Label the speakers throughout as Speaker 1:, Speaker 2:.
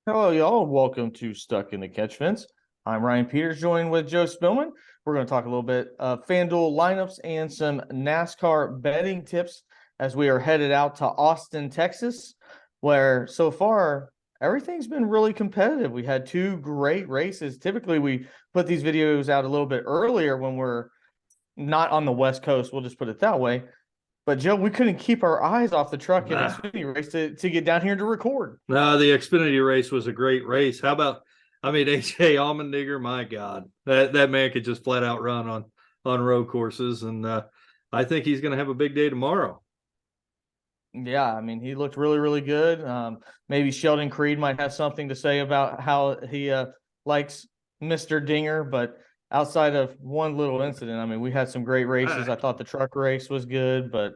Speaker 1: Hello, y'all. Welcome to Stuck in the Catch Fence. I'm Ryan Peters, joined with Joe Spillman. We're going to talk a little bit of FanDuel lineups and some NASCAR betting tips as we are headed out to Austin, Texas, where so far everything's been really competitive. We had two great races. Typically, we put these videos out a little bit earlier when we're not on the West Coast. We'll just put it that way. But Joe, we couldn't keep our eyes off the truck in
Speaker 2: Nah.
Speaker 1: Xfinity race to get down here to record.
Speaker 2: No, the Xfinity race was a great race. How about, AJ Allmendinger, my God, that man could just flat out run on road courses, and I think he's going to have a big day tomorrow.
Speaker 1: Yeah, I mean, he looked really, really good. Maybe Sheldon Creed might have something to say about how he likes Mr. Dinger, but outside of one little incident, I mean, we had some great races. I thought the truck race was good, but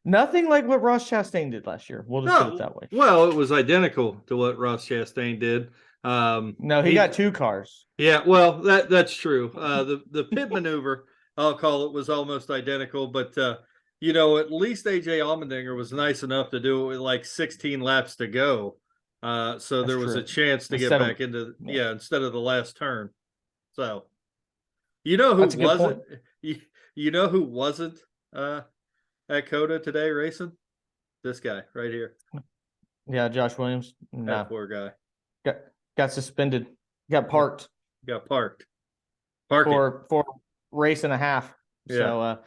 Speaker 1: nothing like what Ross Chastain did last year. We'll just put it that way.
Speaker 2: Well, it was identical to what Ross Chastain did.
Speaker 1: No, he got two cars.
Speaker 2: Yeah, well, that's true. The pit maneuver, I'll call it, was almost identical, but at least AJ Allmendinger was nice enough to do it with like 16 laps to go. So there was a chance to get back into instead of the last turn. So you know who wasn't you know who wasn't at COTA today racing? This guy right here.
Speaker 1: Yeah, Josh Williams. No.
Speaker 2: That poor guy.
Speaker 1: Got suspended. Got parked.
Speaker 2: Got parked.
Speaker 1: For race and a half.
Speaker 2: Yeah.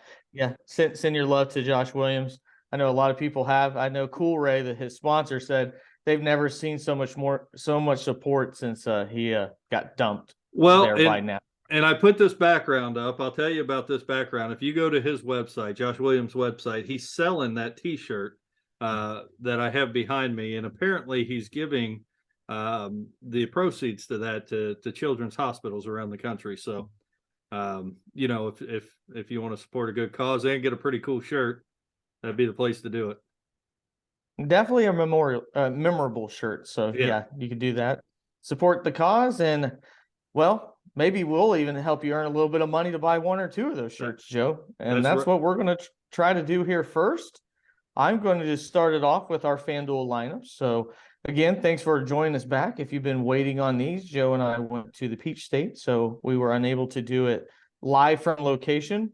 Speaker 1: So send your love to Josh Williams. I know a lot of people have. I know Cool Ray, that his sponsor, said they've never seen so much support since he got dumped. By now.
Speaker 2: And I put this background up. I'll tell you about this background. If you go to his website, Josh Williams' website, he's selling that T-shirt that I have behind me, and apparently he's giving the proceeds to that to children's hospitals around the country. So, if you want to support a good cause and get a pretty cool shirt, that'd be the place to do it.
Speaker 1: Definitely a memorable shirt. So yeah, you can do that. Support the cause, and well, maybe we'll even help you earn a little bit of money to buy one or two of those shirts, Joe. And that's what we're going to try to do here first. I'm going to just start it off with our FanDuel lineup. So again, thanks for joining us back. If you've been waiting on these, Joe and I went to the Peach State, so we were unable to do it live from location.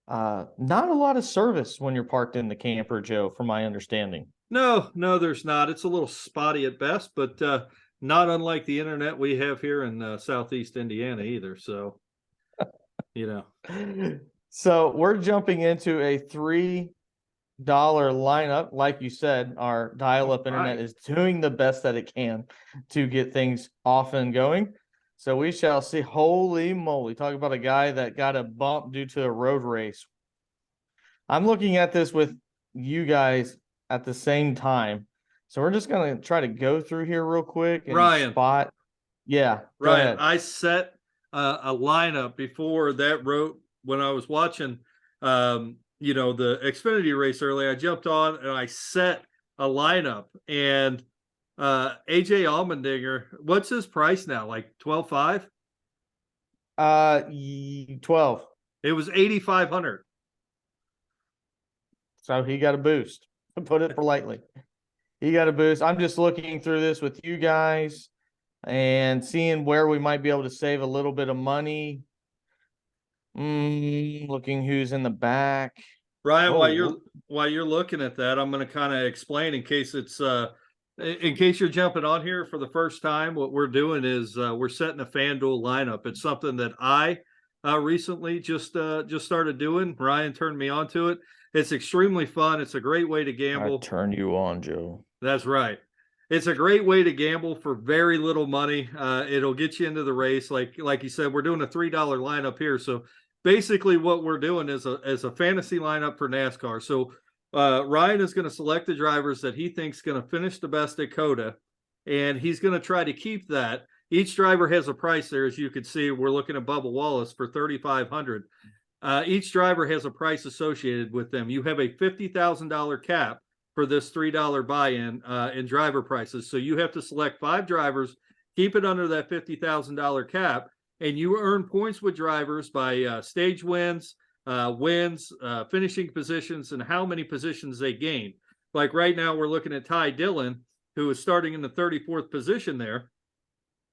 Speaker 1: Not a lot of service when you're parked in the camper, Joe, from my understanding.
Speaker 2: No, there's not. It's a little spotty at best, but not unlike the internet we have here in Southeast Indiana either. So,
Speaker 1: So we're jumping into a $3 lineup. Like you said, our dial-up internet is doing the best that it can to get things off and going. So we shall see. Holy moly. Talk about a guy that got a bump due to a road race. I'm looking at this with you guys at the same time. So we're just going to try to go through here real quick and
Speaker 2: Ryan.
Speaker 1: spot. Yeah.
Speaker 2: Ryan, I set a lineup before that road when I was watching the Xfinity race earlier. I jumped on and I set a lineup, and AJ Allmendinger, what's his price now? Like 12.5?
Speaker 1: 12.
Speaker 2: It was 8,500.
Speaker 1: So he got a boost, to put it politely. He got a boost. I'm just looking through this with you guys and seeing where we might be able to save a little bit of money. Looking who's in the back.
Speaker 2: Ryan, while you're looking at that, I'm going to kind of explain in case you're jumping on here for the first time. What we're doing is we're setting a FanDuel lineup. It's something that I recently just started doing. Ryan turned me on to it. It's extremely fun. It's a great way to gamble.
Speaker 1: I turn you on, Joe.
Speaker 2: That's right. It's a great way to gamble for very little money. It'll get you into the race. Like you said, we're doing a $3 lineup here. So basically what we're doing is a fantasy lineup for NASCAR. So Ryan is going to select the drivers that he thinks going to finish the best at COTA, and he's going to try to keep that. Each driver has a price there. As you can see, we're looking at Bubba Wallace for $3,500. Each driver has a price associated with them. You have a $50,000 cap for this $3 buy-in in driver prices. So you have to select 5 drivers, keep it under that $50,000 cap, and you earn points with drivers by stage wins, finishing positions, and how many positions they gain. Like right now, we're looking at Ty Dillon, who is starting in the 34th position there.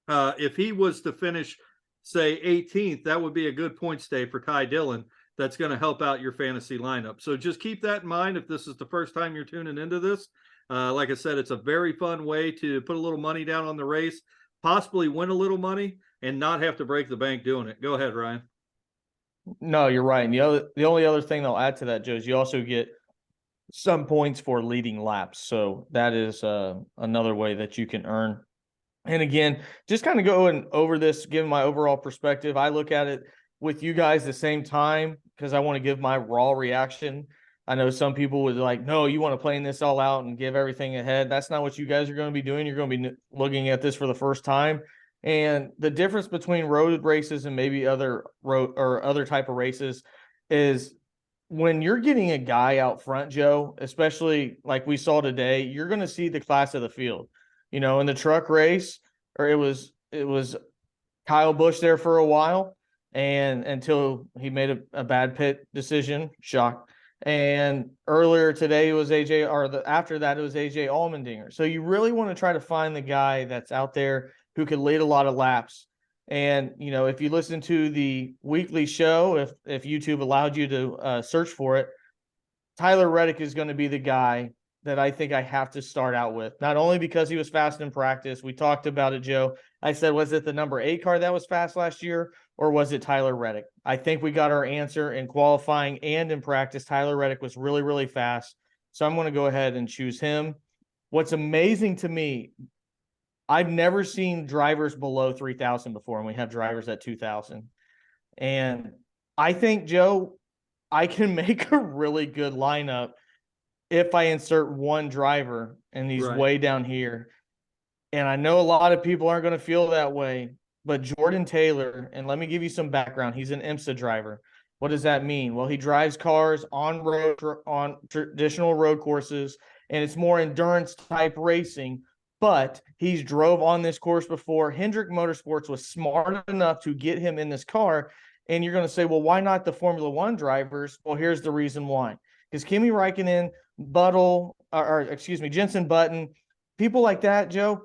Speaker 2: If he was to finish, say, 18th, that would be a good points day for Ty Dillon. That's going to help out your fantasy lineup. So just keep that in mind if this is the first time you're tuning into this. Like I said, it's a very fun way to put a little money down on the race, possibly win a little money, and not have to break the bank doing it. Go ahead, Ryan.
Speaker 1: No, you're right. And the only other thing I'll add to that, Joe, is you also get some points for leading laps. So that is another way that you can earn. And again, just kind of going over this, giving my overall perspective, I look at it with you guys the same time because I want to give my raw reaction. I know some people would like, no, you want to plan this all out and give everything ahead. That's not what you guys are going to be doing. You're going to be looking at this for the first time. And the difference between road races and maybe other road or other type of races is when you're getting a guy out front, Joe, especially like we saw today, you're going to see the class of the field. You know, in the truck race, or it was Kyle Busch there for a while, and until he made a bad pit decision, shock. And earlier today it was AJ, or after that it was AJ Allmendinger. So you really want to try to find the guy that's out there who can lead a lot of laps. And you know, if you listen to the weekly show, if YouTube allowed you to search for it, Tyler Reddick is going to be the guy that I think I have to start out with, not only because he was fast in practice. We talked about it, Joe. I said, was it the number 8 car that was fast last year, or was it Tyler Reddick? I think we got our answer in qualifying and in practice. Tyler Reddick was really, really fast. So I'm going to go ahead and choose him. What's amazing to me, I've never seen drivers below 3,000 before, and we have drivers at 2,000. And I think, Joe, I can make a really good lineup if I insert one driver and he's way down here. And I know a lot of people aren't going to feel that way, but Jordan Taylor, and let me give you some background. He's an IMSA driver. What does that mean? Well, he drives cars on traditional road courses, and it's more endurance type racing, but he's drove on this course before. Hendrick Motorsports was smart enough to get him in this car. And you're going to say, well, why not the Formula One drivers? Well, here's the reason why. Because Kimi Räikkönen, Jensen Button, people like that, Joe,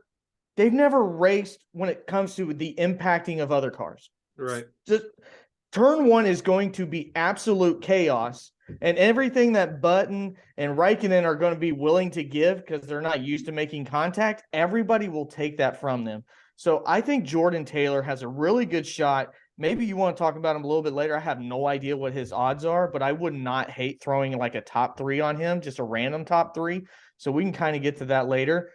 Speaker 1: they've never raced when it comes to the impacting of other cars.
Speaker 2: Right.
Speaker 1: Just, turn one is going to be absolute chaos, and everything that Button and Räikkönen are going to be willing to give because they're not used to making contact, everybody will take that from them. So I think Jordan Taylor has a really good shot. Maybe you want to talk about him a little bit later. I have no idea what his odds are, but I would not hate throwing like a top 3 on him, just a random top 3. So we can kind of get to that later.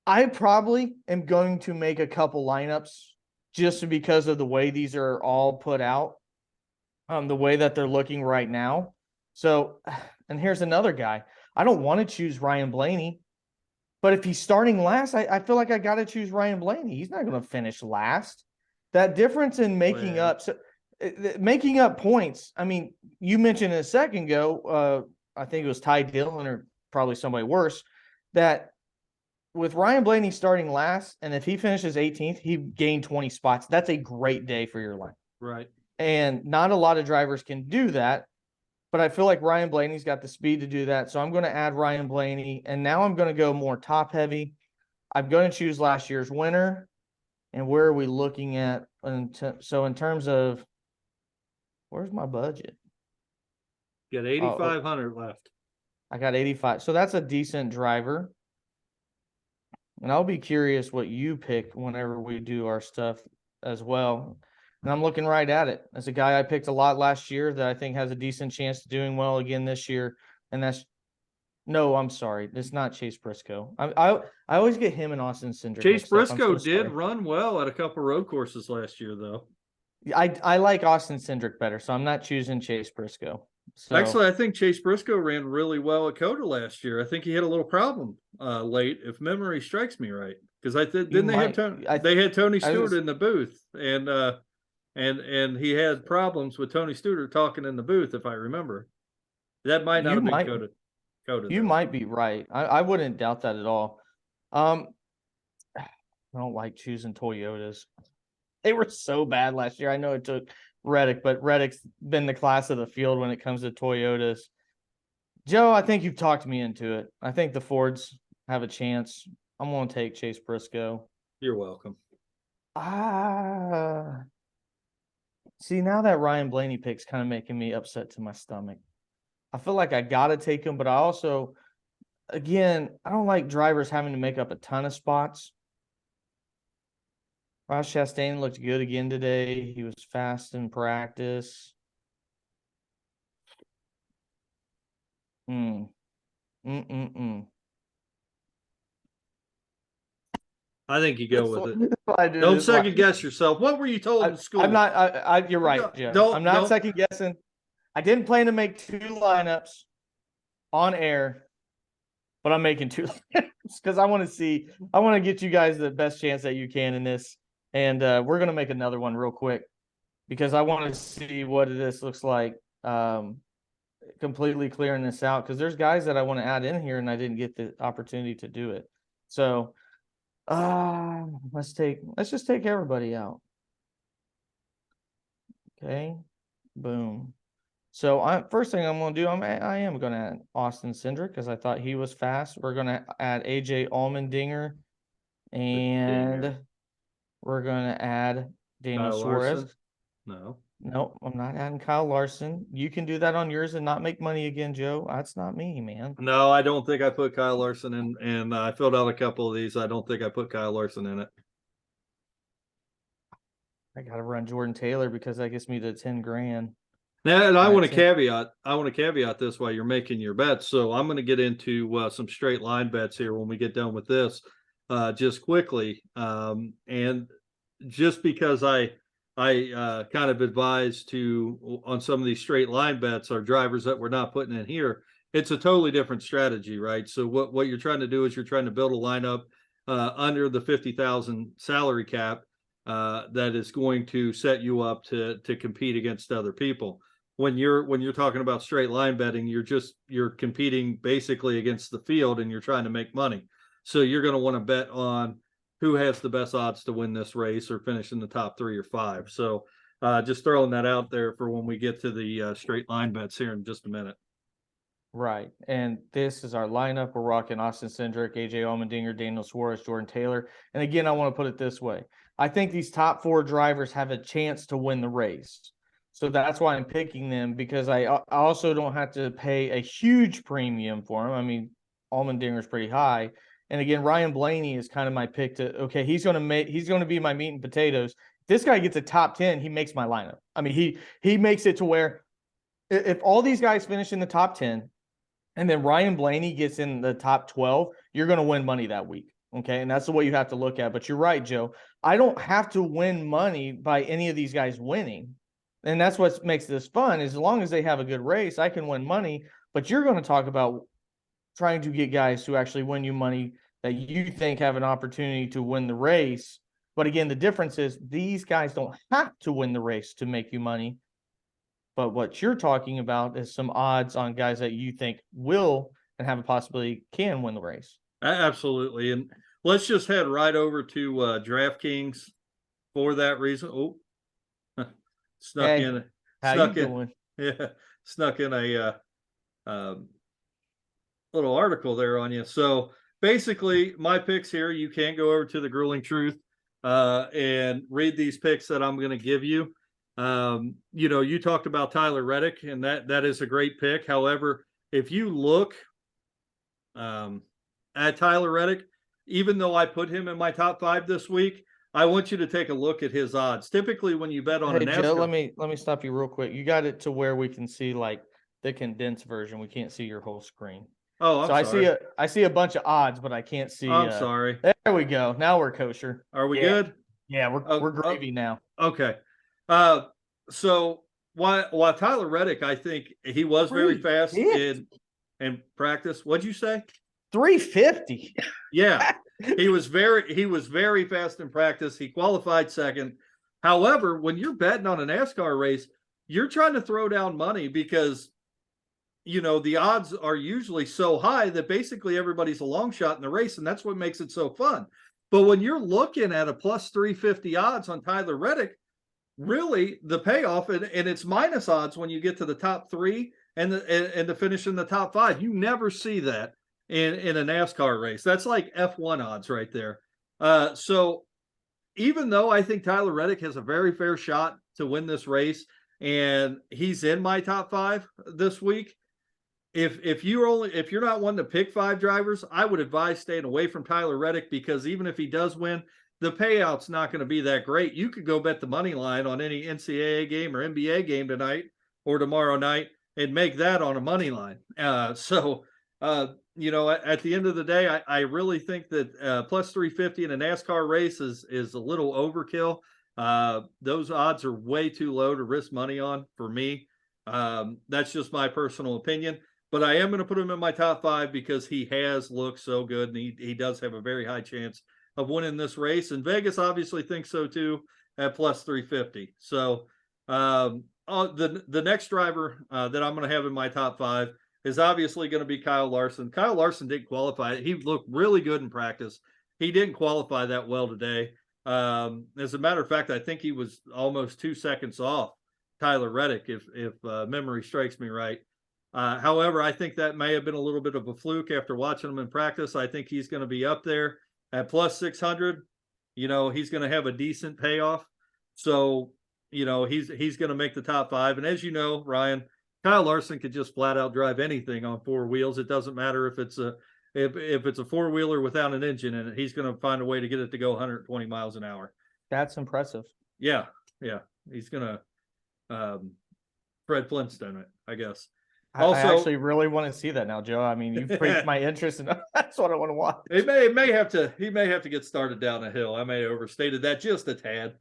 Speaker 1: I probably am going to make a couple lineups just because of the way these are all put out, the way that they're looking right now. So, and here's another guy. I don't want to choose Ryan Blaney, but if he's starting last, I feel like I got to choose Ryan Blaney. He's not going to finish last. That difference in making up points. I mean, you mentioned a second ago, I think it was Ty Dillon or probably somebody worse, that with Ryan Blaney starting last, and if he finishes 18th, he gained 20 spots. That's a great day for your line.
Speaker 2: Right.
Speaker 1: And not a lot of drivers can do that, but I feel like Ryan Blaney's got the speed to do that. So I'm going to add Ryan Blaney, and now I'm going to go more top heavy. I'm going to choose last year's winner. And where are we looking at? So in terms of, where's my budget?
Speaker 2: You got 8,500 left.
Speaker 1: I got 85. So that's a decent driver. And I'll be curious what you pick whenever we do our stuff as well. And I'm looking right at it. That's a guy I picked a lot last year that I think has a decent chance of doing well again this year. And that's no, I'm sorry. It's not Chase Briscoe. I always get him and Austin Cindric.
Speaker 2: Chase Briscoe did run well at a couple road courses last year, though.
Speaker 1: I like Austin Cindric better, so I'm not choosing Chase Briscoe. So,
Speaker 2: actually, I think Chase Briscoe ran really well at COTA last year. I think he had a little problem late, if memory strikes me right, because they had Tony Stewart in the booth, and he had problems with Tony Stewart talking in the booth, if I remember. That might not have been COTA.
Speaker 1: You might be right. I wouldn't doubt that at all. I don't like choosing Toyotas. They were so bad last year. I know it took Reddick, but Reddick's been the class of the field when it comes to Toyotas. Joe, I think you've talked me into it. I think the Fords have a chance. I'm going to take Chase Briscoe.
Speaker 2: You're welcome.
Speaker 1: See, now that Ryan Blaney pick's kind of making me upset to my stomach. I feel like I got to take him, but I also, again, I don't like drivers having to make up a ton of spots. Ross Chastain looked good again today. He was fast in practice. I
Speaker 2: think you go with it.
Speaker 1: I do
Speaker 2: Don't second guess yourself. What were you told in school?
Speaker 1: I'm not. You're right, Joe. I'm not second guessing. I didn't plan to make 2 lineups on air, but I'm making 2 lineups because I want to get you guys the best chance that you can in this. And we're going to make another one real quick because I want to see what this looks like. Completely clearing this out because there's guys that I want to add in here and I didn't get the opportunity to do it. So let's just take everybody out. Okay. Boom. So first thing I'm going to do, I am going to add Austin Cindric because I thought he was fast. We're going to add AJ Allmendinger, and we're going to add Daniel Suarez. No, I'm not adding Kyle Larson. You can do that on yours and not make money again, Joe. That's not me, man.
Speaker 2: No, I don't think I put Kyle Larson in, and I filled out a couple of these. I don't think I put Kyle Larson in it.
Speaker 1: I got to run Jordan Taylor because that gets me to 10 grand.
Speaker 2: Now, and I want to caveat this while you're making your bets. So I'm going to get into some straight line bets here when we get done with this, just quickly. And just because I kind of advise on some of these straight line bets are drivers that we're not putting in here. It's a totally different strategy, right? So what you're trying to do is you're trying to build a lineup under the 50,000 salary cap that is going to set you up to compete against other people. When you're talking about straight line betting, you're competing basically against the field and you're trying to make money. So you're going to want to bet on who has the best odds to win this race or finish in the top 3 or 5. So just throwing that out there for when we get to the straight line bets here in just a minute.
Speaker 1: Right. And this is our lineup. We're rocking Austin Cindric, AJ Allmendinger, Daniel Suarez, Jordan Taylor. And again, I want to put it this way. I think these top 4 drivers have a chance to win the race. So that's why I'm picking them, because I also don't have to pay a huge premium for them. I mean, Allmendinger is pretty high. And again, Ryan Blaney is kind of my pick he's going to be my meat and potatoes. If this guy gets a top 10, he makes my lineup. I mean, he makes it to where if all these guys finish in the top 10 and then Ryan Blaney gets in the top 12, you're going to win money that week. Okay. And that's the way you have to look at it. But you're right, Joe. I don't have to win money by any of these guys winning. And that's what makes this fun, is as long as they have a good race, I can win money. But you're going to talk about trying to get guys to actually win you money that you think have an opportunity to win the race. But again, the difference is these guys don't have to win the race to make you money. But what you're talking about is some odds on guys that you think will and have a possibility can win the race.
Speaker 2: Absolutely. And let's just head right over to DraftKings for that reason. Oh, snuck in a little article there on you. So basically, my picks here, you can go over to the Grueling Truth and read these picks that I'm going to give you. You talked about Tyler Reddick, and that is a great pick. However, if you look at Tyler Reddick, even though I put him in my top 5 this week, I want you to take a look at his odds. Typically, when you bet on a NASCAR,
Speaker 1: Joe, let me stop you real quick. You got it to where we can see like the condensed version. We can't see your whole screen.
Speaker 2: Oh, I'm sorry.
Speaker 1: I see a bunch of odds, but I can't see.
Speaker 2: I'm sorry.
Speaker 1: There we go. Now we're kosher.
Speaker 2: Are we good?
Speaker 1: Yeah, we're gravy now.
Speaker 2: Okay. So while Tyler Reddick, I think he was very fast in practice. What'd you say?
Speaker 1: 350.
Speaker 2: Yeah. He was very fast in practice. He qualified second. However, when you're betting on a NASCAR race, you're trying to throw down money because the odds are usually so high that basically everybody's a long shot in the race, and that's what makes it so fun. But when you're looking at a plus 350 odds on Tyler Reddick, really the payoff, and it's minus odds when you get to the top 3 and the finish in the top 5. You never see that in a NASCAR race. That's like F1 odds right there. So even though I think Tyler Reddick has a very fair shot to win this race, and he's in my top 5 this week, if you're not one to pick 5 drivers, I would advise staying away from Tyler Reddick, because even if he does win, the payout's not going to be that great. You could go bet the money line on any NCAA game or NBA game tonight or tomorrow night and make that on a money line. You know, at the end of the day, I really think that plus 350 in a NASCAR race is a little overkill. Those odds are way too low to risk money on for me. That's just my personal opinion. But I am going to put him in my top 5 because he has looked so good, and he does have a very high chance of winning this race. And Vegas obviously thinks so too at plus 350. So the next driver that I'm going to have in my top 5 is obviously going to be Kyle Larson. Kyle Larson didn't qualify. He looked really good in practice. He didn't qualify that well today. As a matter of fact, I think he was almost 2 seconds off Tyler Reddick, if memory strikes me right. However, I think that may have been a little bit of a fluke after watching him in practice. I think he's going to be up there at plus 600. You know, he's going to have a decent payoff. So, you know, he's going to make the top 5. And as you know, Ryan, Kyle Larson could just flat out drive anything on 4 wheels. It doesn't matter if it's a 4-wheeler without an engine in it. He's going to find a way to get it to go 120 miles an hour.
Speaker 1: That's impressive.
Speaker 2: Yeah. He's going to Fred Flintstone it, I guess.
Speaker 1: Also, I actually really want to see that now, Joe. I mean, you've piqued my interest, and that's what I want to watch.
Speaker 2: He may have to get started down a hill. I may have overstated that just a tad.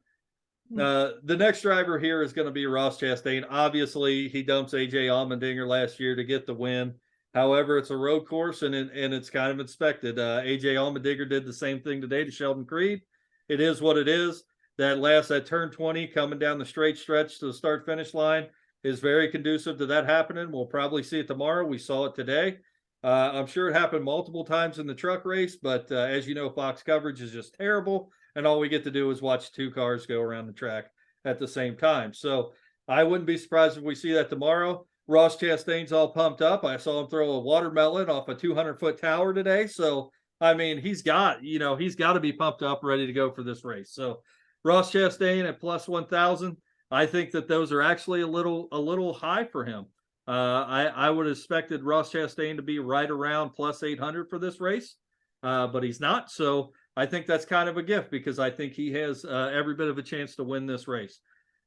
Speaker 2: The next driver here is going to be Ross Chastain. Obviously, he dumps AJ Allmendinger last year to get the win. However, it's a road course, and it's kind of expected. AJ Allmendinger did the same thing today to Sheldon Creed. It is what it is. That turn 20 coming down the straight stretch to the start-finish line is very conducive to that happening. We'll probably see it tomorrow. We saw it today. I'm sure it happened multiple times in the truck race, but as you know, Fox coverage is just terrible, and all we get to do is watch 2 cars go around the track at the same time. So I wouldn't be surprised if we see that tomorrow. Ross Chastain's all pumped up. I saw him throw a watermelon off a 200-foot tower today. So, I mean, he's got to be pumped up, ready to go for this race. So Ross Chastain at plus 1,000. I think that those are actually a little high for him. I would have expected Ross Chastain to be right around plus 800 for this race, but he's not. So I think that's kind of a gift, because I think he has every bit of a chance to win this race.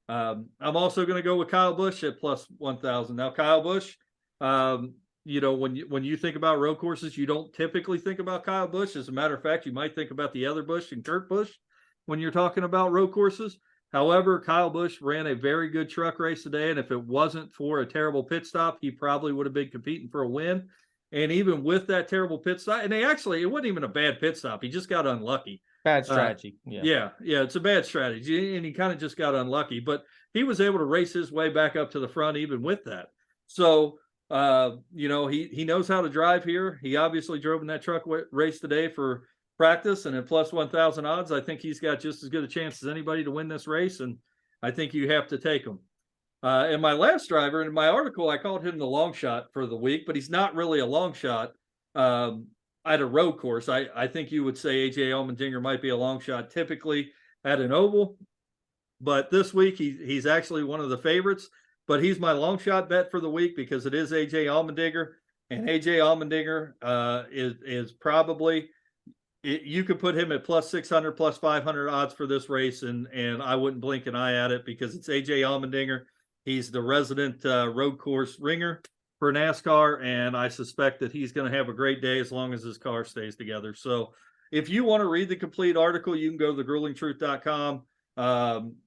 Speaker 2: I'm also going to go with Kyle Busch at plus 1,000. Now, Kyle Busch, you know, when you think about road courses, you don't typically think about Kyle Busch. As a matter of fact, you might think about the other Busch and Kurt Busch when you're talking about road courses. However, Kyle Busch ran a very good truck race today, and if it wasn't for a terrible pit stop, he probably would have been competing for a win. And even with that terrible pit stop, and it wasn't even a bad pit stop. He just got unlucky.
Speaker 1: Bad strategy.
Speaker 2: Yeah, it's a bad strategy, and he kind of just got unlucky. But he was able to race his way back up to the front even with that. So, you know, he knows how to drive here. He obviously drove in that truck race today for practice, and at plus 1,000 odds, I think he's got just as good a chance as anybody to win this race, and I think you have to take him. And my last driver, in my article, I called him the long shot for the week, but he's not really a long shot at a road course. I think you would say AJ Allmendinger might be a long shot typically at an oval, but this week he's actually one of the favorites. But he's my long shot bet for the week because it is AJ Allmendinger, and AJ Allmendinger is probably. You could put him at plus 600, plus 500 odds for this race, and I wouldn't blink an eye at it because it's AJ Allmendinger. He's the resident road course ringer for NASCAR, and I suspect that he's going to have a great day as long as his car stays together. So if you want to read the complete article, you can go to thegruelingtruth.com.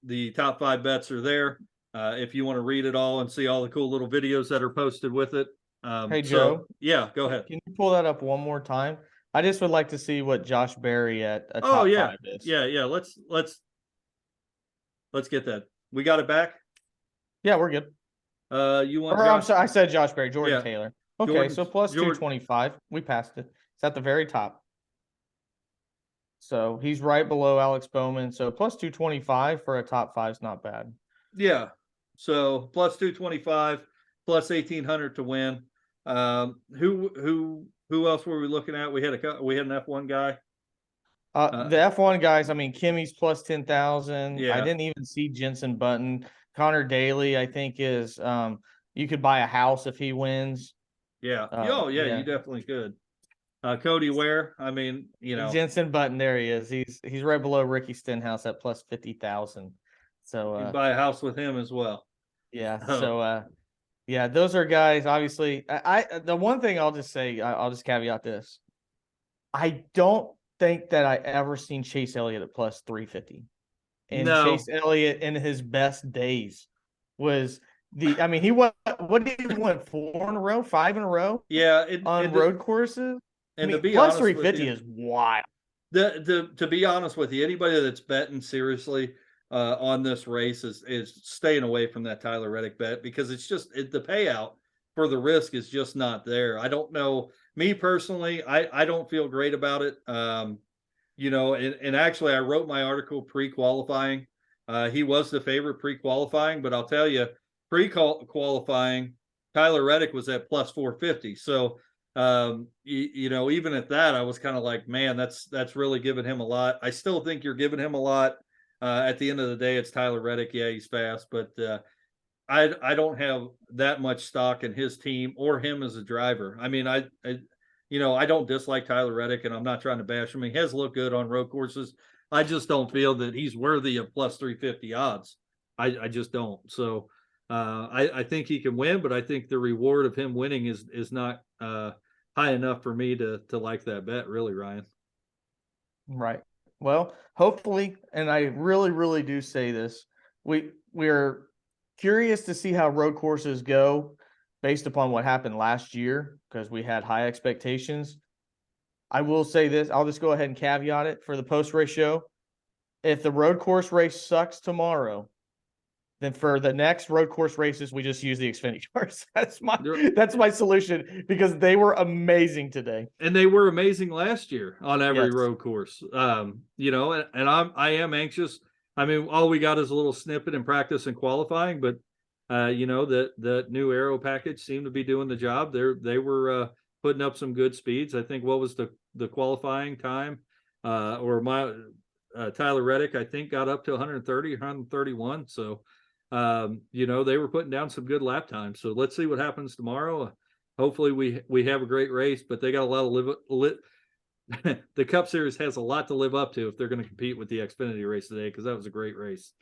Speaker 2: The top 5 bets are there. If you want to read it all and see all the cool little videos that are posted with it.
Speaker 1: Hey, Joe.
Speaker 2: Yeah, go ahead.
Speaker 1: Can you pull that up one more time? I just would like to see what Josh Berry at a top 5 is.
Speaker 2: Yeah. Let's get that. We got it back.
Speaker 1: Yeah, we're good.
Speaker 2: You want?
Speaker 1: I'm sorry, I said Josh Berry, Jordan Taylor. Okay, so plus
Speaker 2: Jordan.
Speaker 1: 225. We passed it. It's at the very top. So he's right below Alex Bowman. So plus 225 for a top 5 is not bad.
Speaker 2: Yeah. So plus 225, plus 1,800 to win. Who Who else were we looking at? We had an F1 guy.
Speaker 1: The F1 guys, I mean, Kimmy's plus 10,000. I
Speaker 2: Yeah.
Speaker 1: didn't even see Jensen Button. Connor Daly, I think, is you could buy a house if he wins.
Speaker 2: Yeah. Oh, yeah, you definitely could. Cody Ware, I mean,
Speaker 1: Jensen Button, there he is. He's right below Ricky Stenhouse at plus 50,000. So
Speaker 2: you buy a house with him as well.
Speaker 1: Yeah. So yeah, those are guys. Obviously, the one thing I'll just say, I'll just caveat this. I don't think that I ever seen Chase Elliott at plus 350. And
Speaker 2: No.
Speaker 1: Chase Elliott in his best days was I mean, he went, what did he win? 4 in a row, 5 in a row?
Speaker 2: Yeah.
Speaker 1: On road courses.
Speaker 2: And
Speaker 1: I mean,
Speaker 2: to be
Speaker 1: plus
Speaker 2: honest
Speaker 1: 350
Speaker 2: with you,
Speaker 1: is wild.
Speaker 2: To be honest with you, anybody that's betting seriously on this race is staying away from that Tyler Reddick bet, because it's just the payout for the risk is just not there. I don't know. Me personally, I don't feel great about it. And actually, I wrote my article pre-qualifying. He was the favorite pre-qualifying, but I'll tell you, pre-qualifying, Tyler Reddick was at plus 450. So, even at that, I was kind of like, man, that's really giving him a lot. I still think you're giving him a lot. At the end of the day, it's Tyler Reddick. Yeah, he's fast, but I don't have that much stock in his team or him as a driver. I mean, I don't dislike Tyler Reddick, and I'm not trying to bash him. He has looked good on road courses. I just don't feel that he's worthy of plus 350 odds. I just don't. So I think he can win, but I think the reward of him winning is not high enough for me to like that bet, really, Ryan.
Speaker 1: Right. Well, hopefully, and I really, really do say this, we're curious to see how road courses go based upon what happened last year, because we had high expectations. I will say this, I'll just go ahead and caveat it for the post-race show. If the road course race sucks tomorrow, then for the next road course races, we just use the Xfinity cars. That's my solution, because they were amazing today.
Speaker 2: And they were amazing last year on every road course. And I am anxious. I mean, all we got is a little snippet in practice and qualifying, but the new aero package seemed to be doing the job. They were putting up some good speeds. I think what was the qualifying time Tyler Reddick, I think, got up to 130, 131. So, they were putting down some good lap times. So let's see what happens tomorrow. Hopefully we have a great race, but they got a lot of the Cup Series has a lot to live up to if they're going to compete with the Xfinity race today, because that was a great race.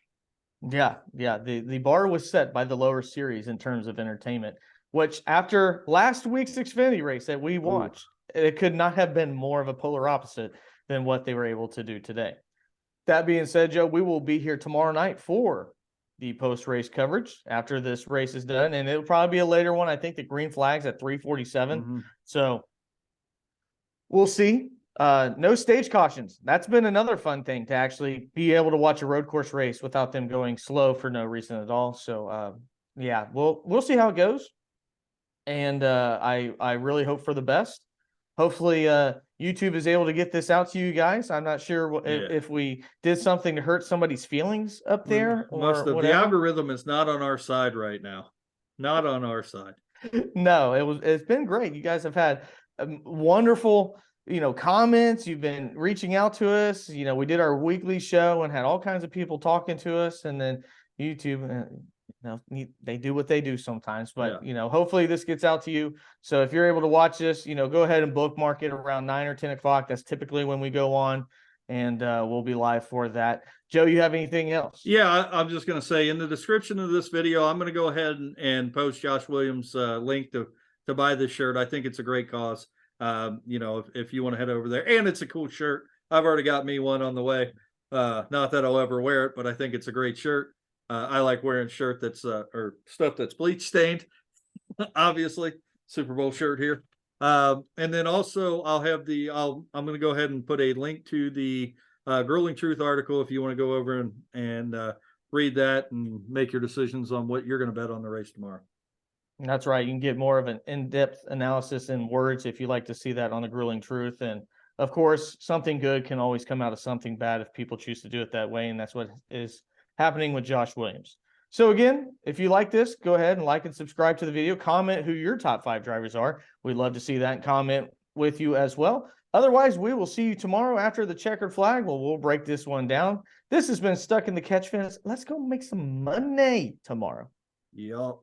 Speaker 1: Yeah. The bar was set by the lower series in terms of entertainment, which after last week's Xfinity race that we watched, it could not have been more of a polar opposite than what they were able to do today. That being said, Joe, we will be here tomorrow night for the post-race coverage after this race is done, and it'll probably be a later one. I think the green flag's at 3:47.
Speaker 2: Mm-hmm.
Speaker 1: So we'll see. No stage cautions. That's been another fun thing, to actually be able to watch a road course race without them going slow for no reason at all. So yeah, we'll see how it goes. And I really hope for the best. Hopefully YouTube is able to get this out to you guys. I'm not sure if we did something to hurt somebody's feelings up there, or whatever.
Speaker 2: The algorithm is not on our side right now. Not on our side.
Speaker 1: No, it's been great. You guys have had wonderful, comments. You've been reaching out to us. We did our weekly show and had all kinds of people talking to us, and then YouTube, they do what they do sometimes, but hopefully this gets out to you. So if you're able to watch this, go ahead and bookmark it around 9 or 10 o'clock. That's typically when we go on, and we'll be live for that. Joe, you have anything else?
Speaker 2: Yeah, I'm just going to say, in the description of this video, I'm going to go ahead and post Josh Williams' link to buy this shirt. I think it's a great cause. If you want to head over there, and it's a cool shirt. I've already got me one on the way. Not that I'll ever wear it, but I think it's a great shirt. I like wearing shirt that's or stuff that's bleach stained. Obviously, Super Bowl shirt here. And then also I'm going to go ahead and put a link to the Grueling Truth article if you want to go over and read that and make your decisions on what you're going to bet on the race tomorrow.
Speaker 1: That's right. You can get more of an in-depth analysis in words if you like to see that on the Grueling Truth. And of course, something good can always come out of something bad if people choose to do it that way. And that's what is happening with Josh Williams. So again, if you like this, go ahead and like and subscribe to the video. Comment who your top 5 drivers are. We'd love to see that, and comment with you as well. Otherwise, we will see you tomorrow after the checkered flag. Well, we'll break this one down. This has been Stuck in the Catch Fence. Let's go make some money tomorrow.
Speaker 2: Yup.